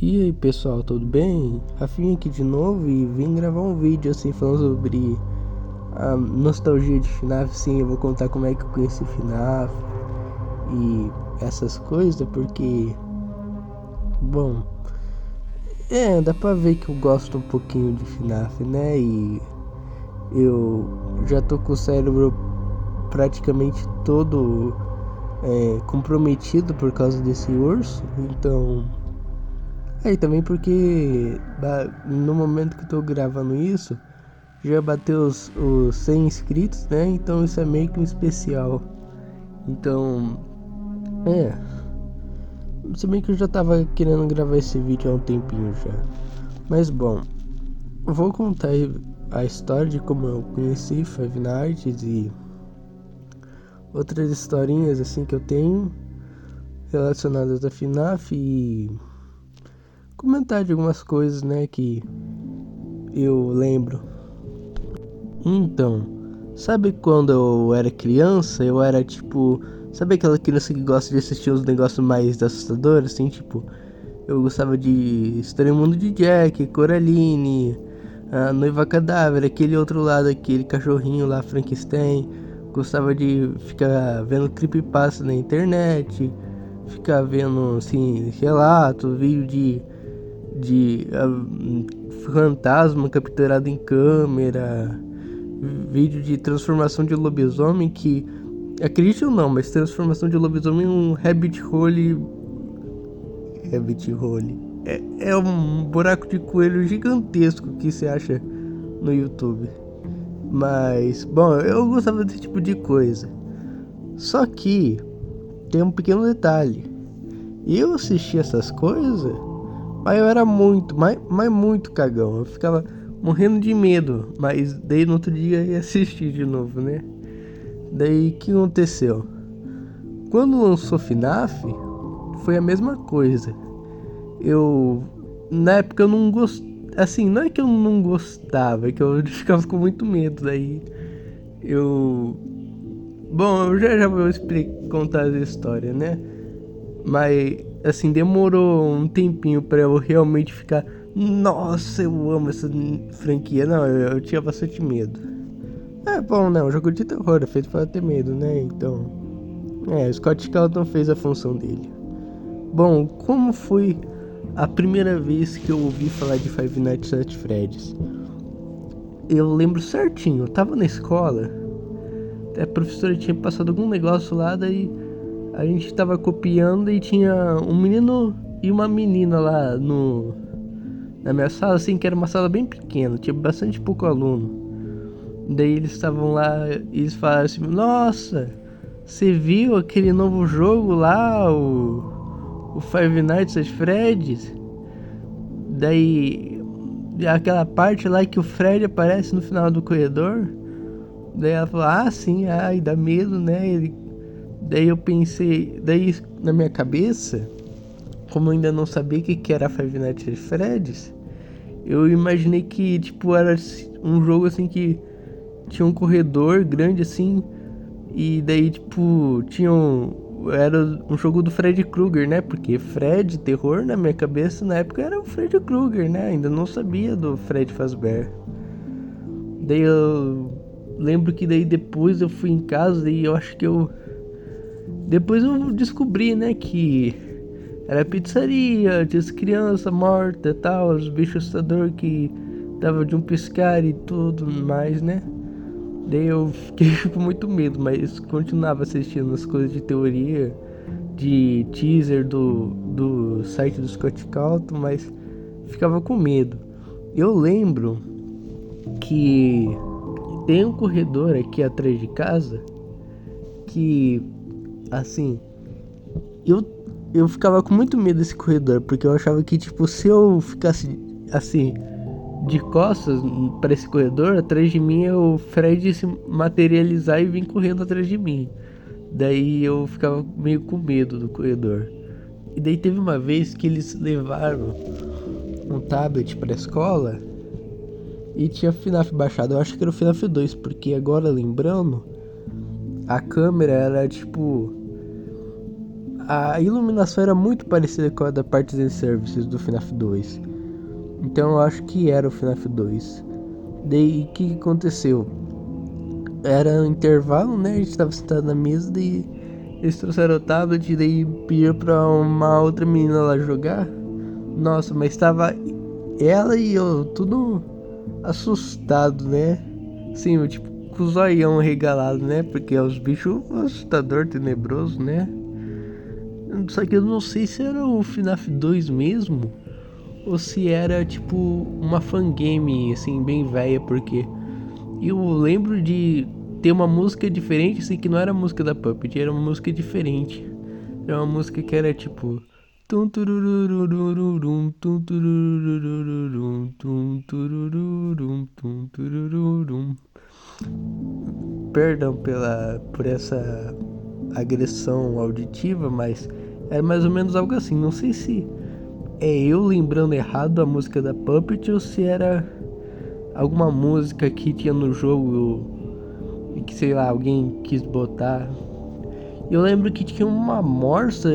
E aí pessoal, tudo bem? Rafinha aqui de novo e vim gravar um vídeo assim falando sobre a nostalgia de FNAF. Sim, eu vou contar como é que eu conheci FNAF e essas coisas, porque, bom, dá pra ver que eu gosto um pouquinho de FNAF, né? E eu já tô com o cérebro praticamente todo comprometido por causa desse urso, então. E também porque no momento que eu tô gravando isso, já bateu os 100 inscritos, né? Então isso é meio que um especial. Então, é. Se bem que eu já tava querendo gravar esse vídeo há um tempinho já. Mas bom, vou contar a história de como eu conheci Five Nights e outras historinhas assim que eu tenho relacionadas a FNAF e comentar de algumas coisas, né, que eu lembro. Então, sabe quando eu era criança, eu era tipo. Sabe aquela criança que gosta de assistir os negócios mais assustadores, assim, tipo. Eu gostava de Estranho Mundo de Jack, Coraline, a Noiva Cadáver, aquele outro lado, aquele cachorrinho lá, Frankenstein. Gostava de ficar vendo creepypasta na internet, ficar vendo, assim, relatos, vídeo de fantasma capturado em câmera, vídeo de transformação de lobisomem que, acredite ou não, mas transformação de lobisomem em um rabbit hole. Rabbit hole. É um buraco de coelho gigantesco que você acha no YouTube. Mas, bom, eu gostava desse tipo de coisa. Só que tem um pequeno detalhe. Eu assisti essas coisas, mas eu era muito, mas muito cagão. Eu ficava morrendo de medo, mas daí no outro dia eu ia assistir de novo, né? Daí o que aconteceu? Quando lançou FNAF, foi a mesma coisa. Eu, na época eu não gostava, assim, não é que eu não gostava, é que eu ficava com muito medo. Daí eu, bom, eu já vou contar as histórias, né? Mas, assim, demorou um tempinho pra eu realmente ficar. Nossa, eu amo essa franquia. Não, eu tinha bastante medo. É bom, né? Um jogo de terror é feito pra ter medo, né? Então. O Scott Calton fez a função dele. Bom, como foi a primeira vez que eu ouvi falar de Five Nights at Freddy's? Eu lembro certinho, eu tava na escola, a professora tinha passado algum negócio lá, daí a gente tava copiando e tinha um menino e uma menina lá na minha sala, assim, que era uma sala bem pequena, tinha bastante pouco aluno. Daí eles estavam lá e eles falaram assim: Nossa, você viu aquele novo jogo lá, o Five Nights at Freddy's? Daí aquela parte lá que o Fred aparece no final do corredor. Daí ela falou: Ah, sim, ai, dá medo, né? Daí eu pensei, daí na minha cabeça, como eu ainda não sabia o que era Five Nights at Freddy's, eu imaginei que, tipo, era um jogo assim que tinha um corredor grande assim, e daí, tipo, era um jogo do Freddy Krueger, né? Porque Fred, terror, na minha cabeça na época era o Freddy Krueger, né? Ainda não sabia do Fred Fazbear. Daí eu lembro que daí depois eu fui em casa e eu acho que eu. Depois eu descobri, né, que era pizzaria, tinha as crianças mortas e tal, os bichos assustadores que dava de um piscar e tudo mais, né? Daí eu fiquei com muito medo, mas continuava assistindo as coisas de teoria, de teaser do site do Scott Calton, mas ficava com medo. Eu lembro que tem um corredor aqui atrás de casa que, assim, eu, eu ficava com muito medo desse corredor, porque eu achava que, tipo, se eu ficasse, assim, de costas para esse corredor, atrás de mim o Fred se materializar e vir correndo atrás de mim. Daí eu ficava meio com medo do corredor. E daí teve uma vez que eles levaram um tablet para a escola e tinha FNAF baixado. Eu acho que era o FNAF 2, porque agora lembrando, a câmera era tipo. a iluminação era muito parecida com a da Parts and Services do FNAF 2. Então eu acho que era o FNAF 2. Daí o que aconteceu? Era um intervalo, né? A gente tava sentado na mesa, daí eles trouxeram o tablet, daí pediram pra uma outra menina lá jogar. Nossa, mas tava ela e eu tudo assustado, né? Sim, eu, tipo, com o zoião regalado, né? Porque é os bichos assustador, tenebroso, né? Só que eu não sei se era o FNAF 2 mesmo, ou se era tipo uma fangame, assim, bem velha, porque eu lembro de ter uma música diferente, assim, que não era a música da Puppet, era uma música diferente. Era uma música que era tipo. Tum tururururum, tum tururururum, tum turururum, tum turururum. Perdão por essa agressão auditiva, mas era mais ou menos algo assim. Não sei se é eu lembrando errado a música da Puppet ou se era alguma música que tinha no jogo e que, sei lá, alguém quis botar. Eu lembro que tinha uma morsa,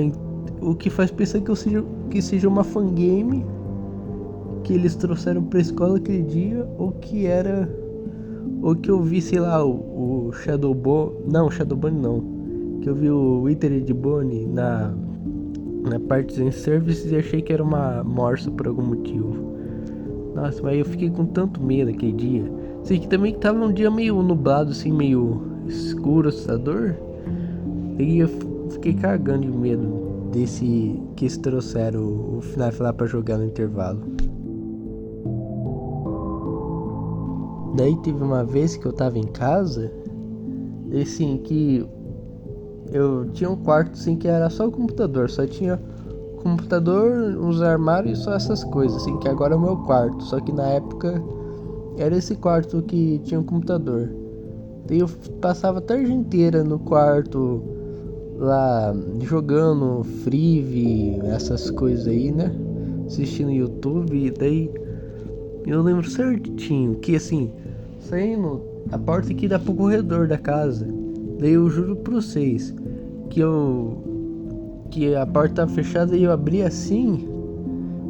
o que faz pensar que seja uma fangame que eles trouxeram pra escola aquele dia, ou que era, ou que eu vi, sei lá, o Shadowbone, não, Shadowbone não, que eu vi o Withered Bone na Parts and Services e achei que era uma morsa por algum motivo. Nossa, mas eu fiquei com tanto medo aquele dia. Sei que também tava um dia meio nublado, assim, meio escuro, assustador. E eu fiquei cagando de medo desse que eles trouxeram o FNAF lá pra jogar no intervalo. Daí teve uma vez que eu tava em casa, e assim, que eu tinha um quarto assim que era só o computador, só tinha computador, uns armários e só essas coisas, assim, que agora é o meu quarto, só que na época era esse quarto que tinha um computador. Daí eu passava a tarde inteira no quarto lá jogando Free, essas coisas aí, né? Assistindo YouTube, e daí eu lembro certinho que assim, saindo a porta aqui dá pro corredor da casa. Daí eu juro pra vocês que a porta tava fechada e eu abri assim.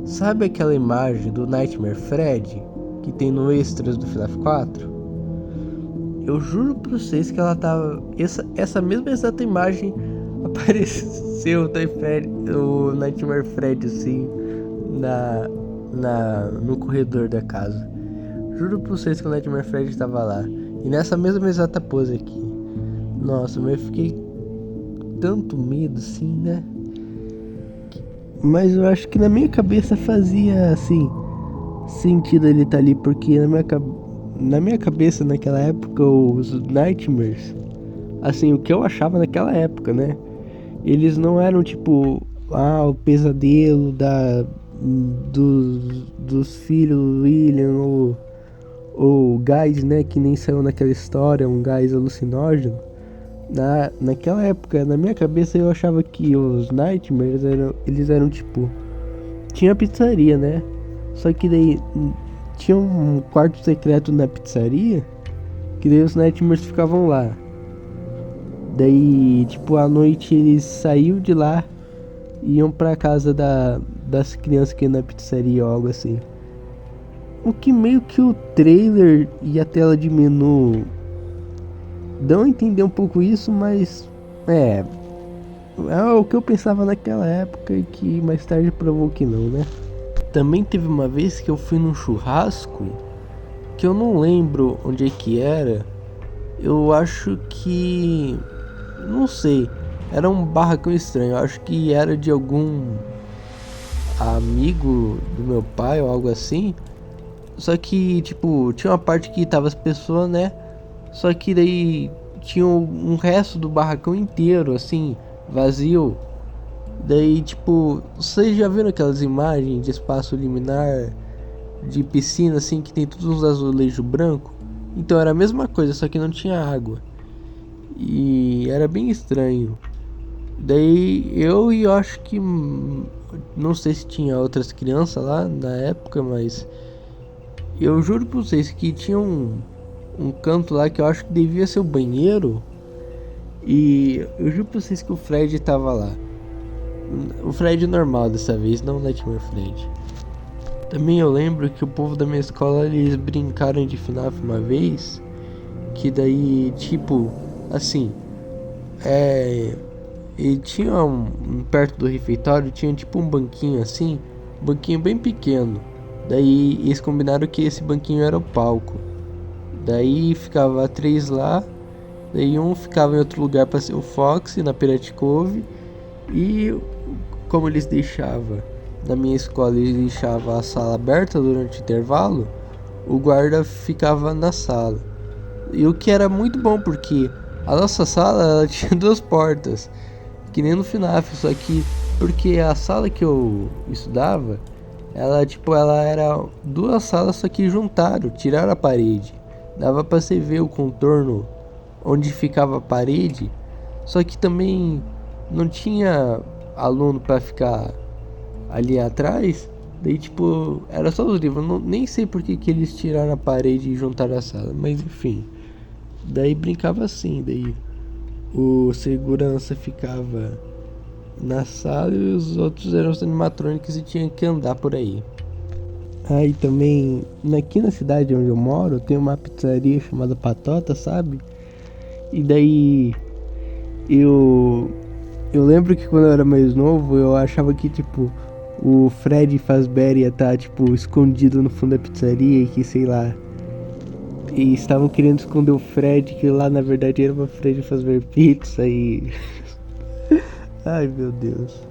Sabe aquela imagem do Nightmare Freddy que tem no extras do FNAF 4? Eu juro pra vocês que ela tava. Essa mesma exata imagem apareceu o Nightmare Freddy assim no corredor da casa. Juro pra vocês que o Nightmare Freddy estava lá. E nessa mesma exata pose aqui. Nossa, mas eu fiquei tanto medo assim, né? Mas eu acho que na minha cabeça fazia assim sentido ele estar ali, porque na minha cabeça naquela época os Nightmares, assim, o que eu achava naquela época, né? Eles não eram tipo, o pesadelo dos filhos do William ou gás, né? Que nem saiu naquela história, um gás alucinógeno. Naquela época, na minha cabeça, eu achava que os Nightmares eles eram tipo, tinha pizzaria, né? Só que daí tinha um quarto secreto na pizzaria, que daí os Nightmares ficavam lá. Daí, tipo, à noite eles saíam de lá e iam pra casa das crianças que iam na pizzaria ou algo assim. O que meio que o trailer e a tela de menu dão a entender um pouco isso, mas é o que eu pensava naquela época e que mais tarde provou que não, né? Também teve uma vez que eu fui num churrasco que eu não lembro onde é que era. Eu acho que, não sei, era um barracão estranho. Eu acho que era de algum amigo do meu pai ou algo assim. Só que, tipo, tinha uma parte que tava as pessoas, né? Só que daí tinha um resto do barracão inteiro, assim, vazio. Daí, tipo, vocês já viram aquelas imagens de espaço liminar, de piscina, assim, que tem todos uns azulejos brancos? Então era a mesma coisa, só que não tinha água. E era bem estranho. Daí eu acho que, não sei se tinha outras crianças lá na época, mas eu juro pra vocês que tinha um canto lá que eu acho que devia ser o banheiro. E eu juro pra vocês que o Fred tava lá. O Fred normal dessa vez, não o Nightmare Fred. Também eu lembro que o povo da minha escola, eles brincaram de FNAF uma vez. Que daí, tipo, assim, e tinha perto do refeitório, tinha tipo um banquinho assim, um banquinho bem pequeno. Daí eles combinaram que esse banquinho era o palco. Daí ficava três lá, daí um ficava em outro lugar para ser o Fox, na Pirate Cove. E como eles deixavam, na minha escola eles deixavam a sala aberta durante o intervalo, o guarda ficava na sala. E o que era muito bom, porque a nossa sala ela tinha duas portas, que nem no FNAF, só que porque a sala que eu estudava, ela era duas salas, só que juntaram, tiraram a parede. Dava pra você ver o contorno onde ficava a parede, só que também não tinha aluno pra ficar ali atrás. Daí tipo, era só os livros, nem sei por que eles tiraram a parede e juntaram a sala, mas enfim. Daí brincava assim, daí o segurança ficava na sala e os outros eram os animatrônicos e tinha que andar por aí. Aí também, aqui na cidade onde eu moro, tem uma pizzaria chamada Patota, sabe? E daí eu eu lembro que quando eu era mais novo, eu achava que tipo o Fred Fazbear ia estar tipo escondido no fundo da pizzaria e que sei lá, e estavam querendo esconder o Fred, que lá na verdade era uma Fred Fazbear Pizza e ai meu Deus.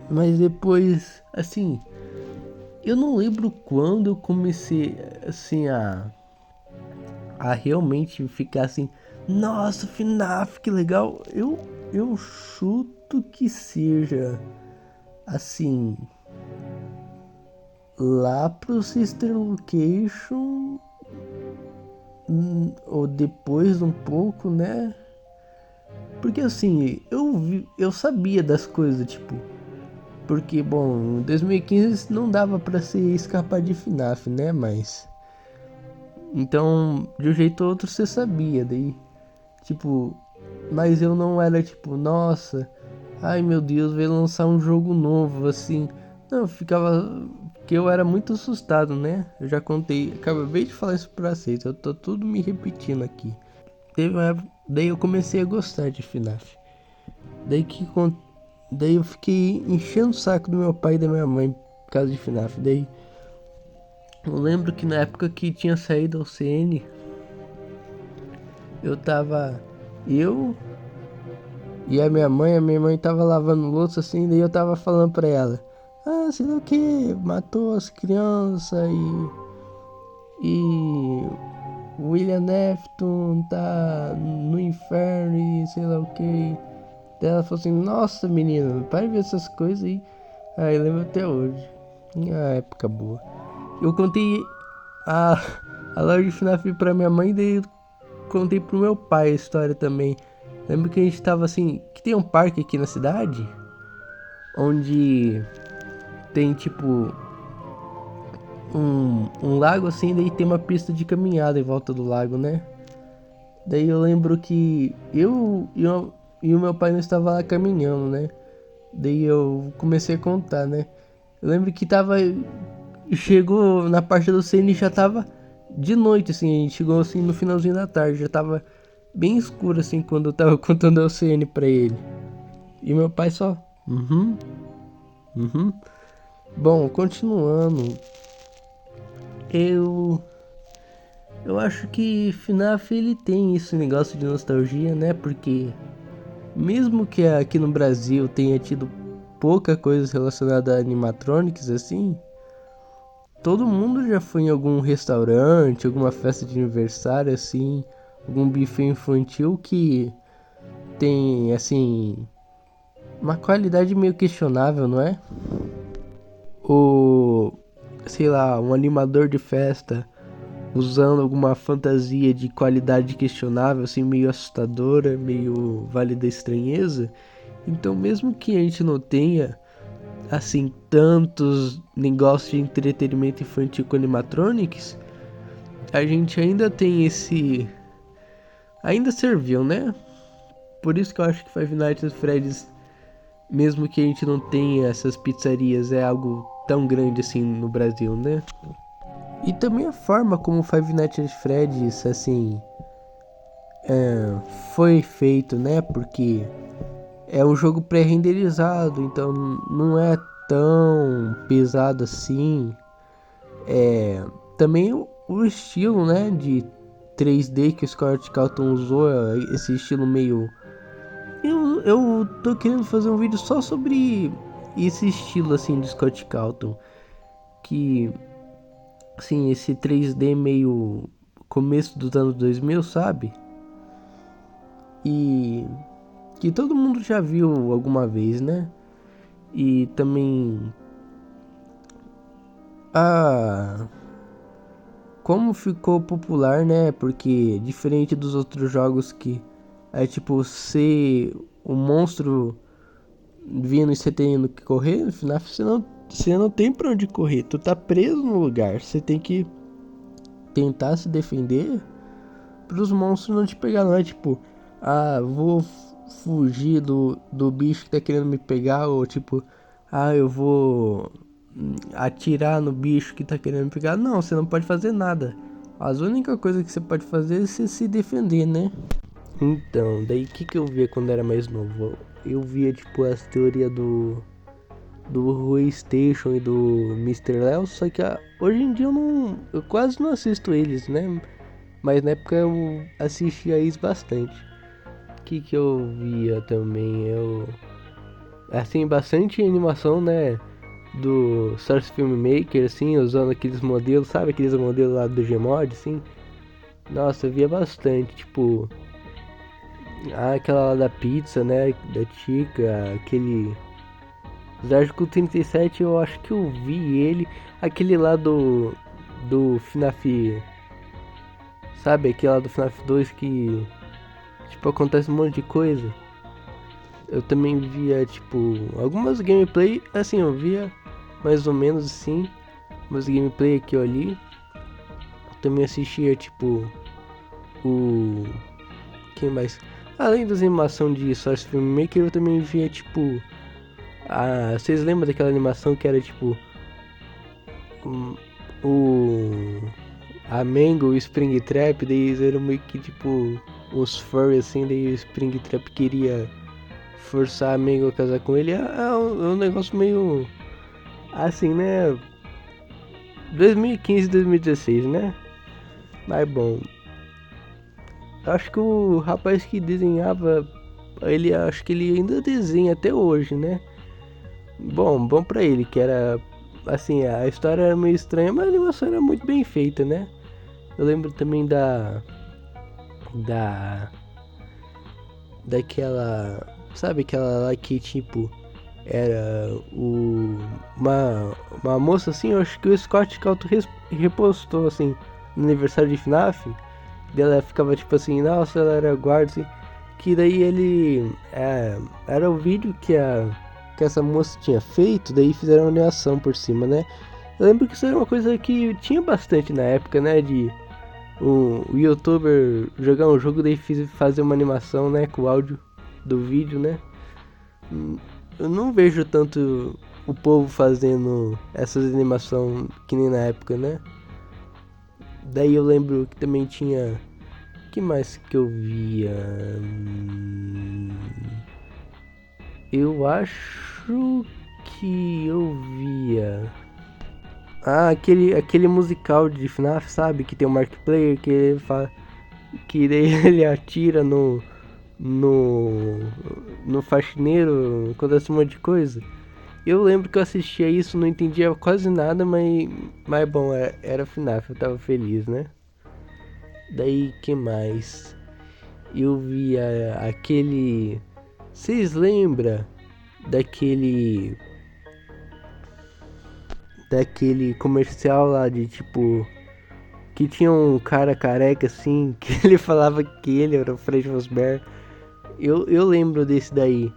Mas depois, assim, eu não lembro quando eu comecei assim a realmente ficar assim, nossa, FNAF, que legal. Eu chuto que seja assim, lá pro Sister Location, ou depois um pouco, né? Porque assim, eu sabia das coisas, tipo, porque bom, em 2015 não dava pra se escapar de FNAF, né? Mas então, de um jeito ou outro você sabia, daí, tipo, mas eu não era tipo, nossa, ai meu Deus, vai lançar um jogo novo, assim. Não, eu ficava, porque eu era muito assustado, né? Eu já contei, acabei de falar isso pra vocês, eu tô tudo me repetindo aqui. Daí eu comecei a gostar de FNAF. Daí que daí eu fiquei enchendo o saco do meu pai e da minha mãe por causa de FNAF. Daí eu lembro que na época que tinha saído ao CN, eu tava. Eu e a minha mãe tava lavando louça assim, daí eu tava falando pra ela. Ah, sei lá o que, matou as crianças e William Afton tá no inferno e sei lá o que. Daí ela falou assim, nossa menina, para de ver essas coisas aí. Ah, eu lembro até hoje. Ah, época boa. Eu contei a, a loja de FNAF pra minha mãe, daí eu contei pro meu pai a história também. Lembro que a gente tava assim, que tem um parque aqui na cidade, onde tem tipo um lago assim, daí tem uma pista de caminhada em volta do lago, né? Daí eu lembro que e o meu pai não estava lá caminhando, né? Daí eu comecei a contar, né? Eu lembro que tava. Chegou na parte do CN, já tava de noite, assim. A gente chegou assim no finalzinho da tarde, já tava bem escuro, assim, quando eu tava contando o CN pra ele. E meu pai só. Uhum, uhum. Bom, continuando. Eu. Eu acho que FNAF ele tem esse negócio de nostalgia, né? Porque mesmo que aqui no Brasil tenha tido pouca coisa relacionada a animatronics assim, todo mundo já foi em algum restaurante, alguma festa de aniversário assim, algum buffet infantil que tem assim uma qualidade meio questionável, não é? Ou sei lá, um animador de festa usando alguma fantasia de qualidade questionável, assim, meio assustadora, meio Vale da Estranheza. Então, mesmo que a gente não tenha, assim, tantos negócios de entretenimento infantil com animatronics, a gente ainda tem esse. Ainda serviu, né? Por isso que eu acho que Five Nights at Freddy's Mesmo que a gente não tenha essas pizzarias, é algo tão grande assim no Brasil, né? E também a forma como Five Nights at Freddy's, assim, foi feito, né? Porque é um jogo pré-renderizado, então não é tão pesado assim. Também o estilo, né, de 3D que o Scott Calton usou, esse estilo meio... Eu tô querendo fazer um vídeo só sobre esse estilo, assim, de Scott Calton. Que, assim, esse 3D meio começo dos anos 2000, sabe? E que todo mundo já viu alguma vez, né? E também a como ficou popular, né? Porque diferente dos outros jogos que é tipo ser o monstro vindo e você tendo que correr, no final você não tem pra onde correr, tu tá preso no lugar, você tem que tentar se defender pros monstros não te pegar, não é tipo, vou fugir do bicho que tá querendo me pegar, ou tipo, eu vou atirar no bicho que tá querendo me pegar. Não, você não pode fazer nada. As única coisa que você pode fazer é você se defender, né? Então, daí o que eu via quando era mais novo? Eu via tipo as teorias do Rui Station e do Mister Léo, só que hoje em dia eu quase não assisto eles, né? Mas na época eu assistia isso bastante. O que eu via também? Assim, bastante animação, né? Do Source Filmmaker, assim, usando aqueles modelos, sabe? Aqueles modelos lá do Gmod, assim. Nossa, eu via bastante, tipo... aquela lá da pizza, né? Da Chica, aquele... Zártico 37, eu acho que eu vi ele. Aquele lá do FNAF... Sabe? Aquele lá do FNAF 2 que... Tipo, acontece um monte de coisa. Eu também via, tipo, algumas gameplay, assim, eu via mais ou menos assim, umas gameplay aqui ou ali. Eu também assistia, tipo, o... Quem mais? Além das animações de Source Filmmaker, eu também via, tipo... Vocês lembram daquela animação que era, tipo... O... A Mango e o Springtrap, daí eles eram meio que, tipo... Uns furry, assim, daí o Springtrap queria forçar a Mango a casar com ele. É um negócio meio... Assim, né? 2015, 2016, né? Mas bom, acho que o rapaz que desenhava, ele acho que ele ainda desenha até hoje, né? Bom pra ele, que era assim, a história era meio estranha, mas a animação era muito bem feita, né? Eu lembro também da daquela, sabe aquela lá que tipo era uma moça assim, eu acho que o Scott Calto repostou assim no aniversário de FNAF. Ela ficava tipo assim, nossa, ela era guarda, assim, que daí ele era o vídeo que essa moça tinha feito, daí fizeram uma animação por cima, né? Eu lembro que isso era uma coisa que tinha bastante na época, né? De o youtuber jogar um jogo, daí fazer uma animação, né? Com o áudio do vídeo, né? Eu não vejo tanto o povo fazendo essas animações que nem na época, né? Daí eu lembro que também tinha... Que mais que eu via? Eu acho que eu via... aquele musical de FNAF, sabe? Que tem o Mark Player, que ele fala... Que daí ele atira no... No faxineiro, acontece um monte de coisa. Eu lembro que eu assistia isso, não entendia quase nada, mas bom, era FNAF, eu tava feliz, né? Daí, que mais? Eu via aquele... Vocês lembram daquele... Daquele comercial lá de tipo... Que tinha um cara careca assim, que ele falava que ele era o Fred Fazbear. Eu lembro desse daí.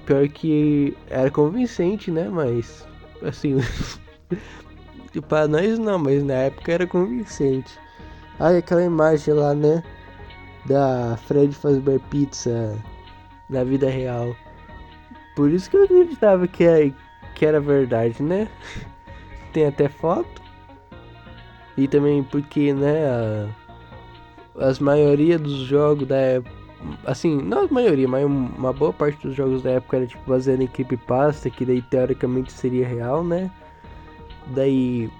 Pior que era convincente, né? Mas, assim... Pra nós não, mas na época era convincente. Aquela imagem lá, né? Da Fred Fazbear Pizza na vida real. Por isso que eu acreditava que era verdade, né? Tem até foto. E também porque, né, as maioria dos jogos da época, assim, não a maioria, mas uma boa parte dos jogos da época era tipo baseado em creepypasta, que daí teoricamente seria real, né? Daí,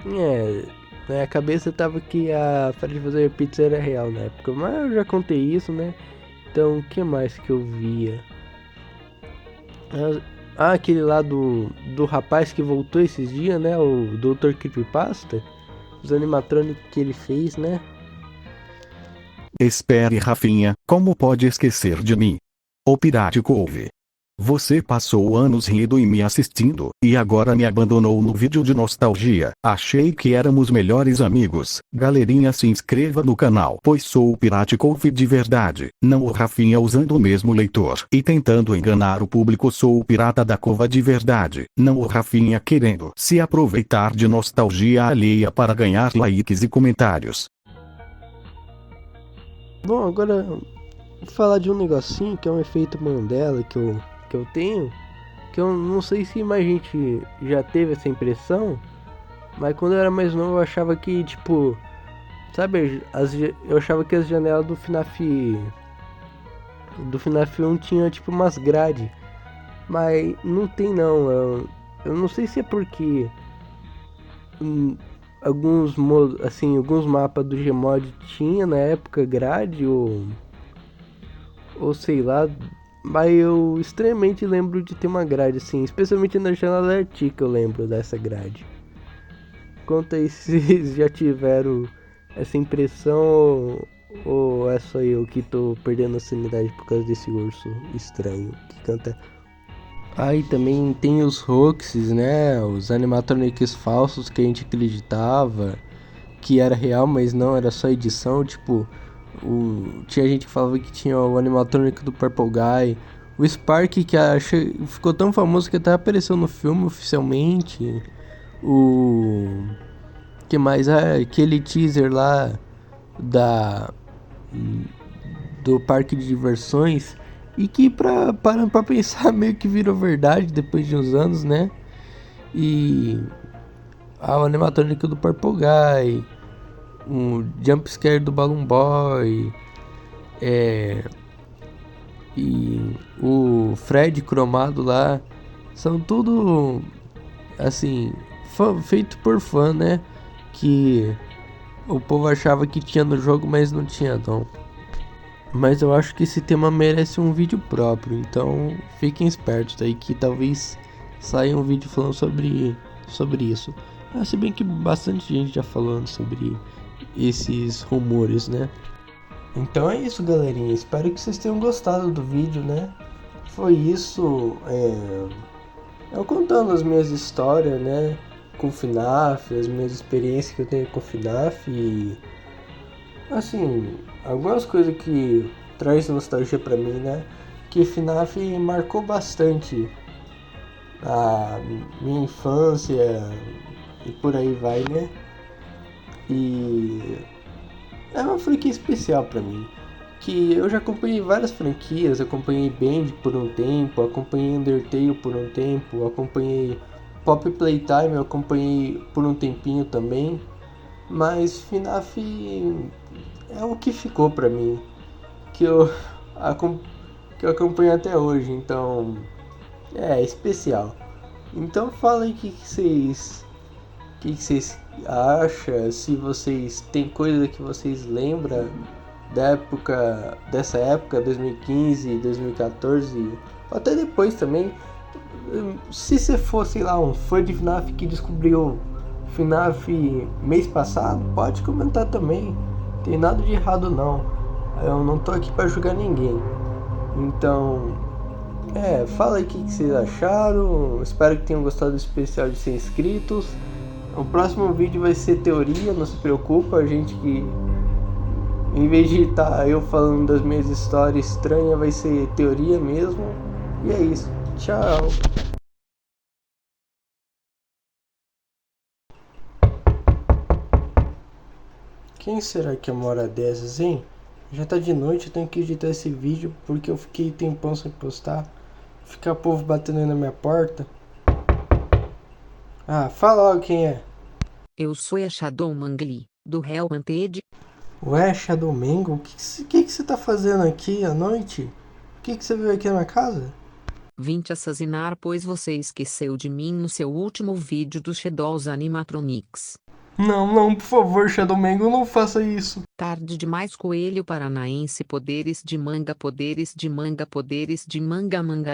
na minha cabeça tava que a Fred fazer pizza era real na época, mas eu já contei isso, né? Então, o que mais que eu via? Aquele lá do rapaz que voltou esses dias, né? O Dr. Creepypasta. Os animatrônicos que ele fez, né? Espere, Rafinha, como pode esquecer de mim? O Pirate Cove. Você passou anos rindo e me assistindo, e agora me abandonou no vídeo de nostalgia. Achei que éramos melhores amigos. Galerinha, se inscreva no canal, pois sou o Pirate Cove de verdade, não o Rafinha usando o mesmo leitor e tentando enganar o público. Sou o pirata da cova de verdade, não o Rafinha querendo se aproveitar de nostalgia alheia para ganhar likes e comentários. Bom, agora vou falar de um negocinho que é um efeito Mandela que eu tenho. Que eu não sei se mais gente já teve essa impressão. Mas quando eu era mais novo eu achava que, tipo, sabe, eu achava que as janelas do FNAF 1 tinha tipo umas grades. Mas não tem não. Eu não sei se é porque alguns mapas do Gmod tinha na época grade ou sei lá, mas eu extremamente lembro de ter uma grade assim, especialmente na janela Artica eu lembro dessa grade. Conta aí se vocês já tiveram essa impressão ou é só eu que tô perdendo a sanidade por causa desse urso estranho que canta. Aí também tem os hoaxes, né? Os animatronics falsos que a gente acreditava que era real, mas não, era só edição. Tipo, tinha gente que falava que tinha o animatrônico do Purple Guy. O Spark, que ficou tão famoso que até apareceu no filme oficialmente. O que mais? Aquele teaser lá da do parque de diversões. E que parando pra pensar meio que virou verdade depois de uns anos, né? E o animatrônico do Purple Guy, o jumpscare do Balloon Boy, e o Fred cromado lá, são tudo assim, feito por fã, né? Que o povo achava que tinha no jogo, mas não tinha não. Mas eu acho que esse tema merece um vídeo próprio, então fiquem espertos aí que talvez saia um vídeo falando sobre isso. Se bem que bastante gente já falando sobre esses rumores, né? Então é isso, galerinha. Espero que vocês tenham gostado do vídeo, né? Foi isso. Eu contando as minhas histórias, né? Com o FNAF, as minhas experiências que eu tenho com o FNAF e. Assim, algumas coisas que traz nostalgia pra mim, né? Que FNAF marcou bastante a minha infância e por aí vai, né? E é uma franquia especial pra mim. Que eu já acompanhei várias franquias, acompanhei Band por um tempo, acompanhei Undertale por um tempo, acompanhei Pop Playtime, eu acompanhei por um tempinho também, mas FNAF é o que ficou pra mim, que eu, que eu acompanho até hoje, então é especial. Então fala aí o que vocês acham, se vocês tem coisa que vocês lembram dessa época, 2015, 2014, ou até depois também. Se você for, sei lá, um fã de FNAF que descobriu FNAF mês passado, pode comentar também. Tem nada de errado não. Eu não tô aqui pra julgar ninguém. Então, fala aí o que vocês acharam. Espero que tenham gostado do especial de 100 inscritos. O próximo vídeo vai ser teoria, não se preocupa, a gente que em vez de estar eu falando das minhas histórias estranhas, vai ser teoria mesmo. E é isso. Tchau. Quem será que é uma hora dessas, hein? Já tá de noite, eu tenho que editar esse vídeo porque eu fiquei tempão sem postar. Fica povo batendo aí na minha porta. Ah, fala logo quem é. Eu sou a Shadow Mangli, do Hell Wanted. Ué, Shadow Mango, o que você tá fazendo aqui à noite? O que você veio aqui na minha casa? Vim te assassinar pois você esqueceu de mim no seu último vídeo dos Shadows Animatronics. Não, não, por favor, Shadow Mango, não faça isso. Tarde demais coelho paranaense poderes de manga poderes de manga poderes de manga manga.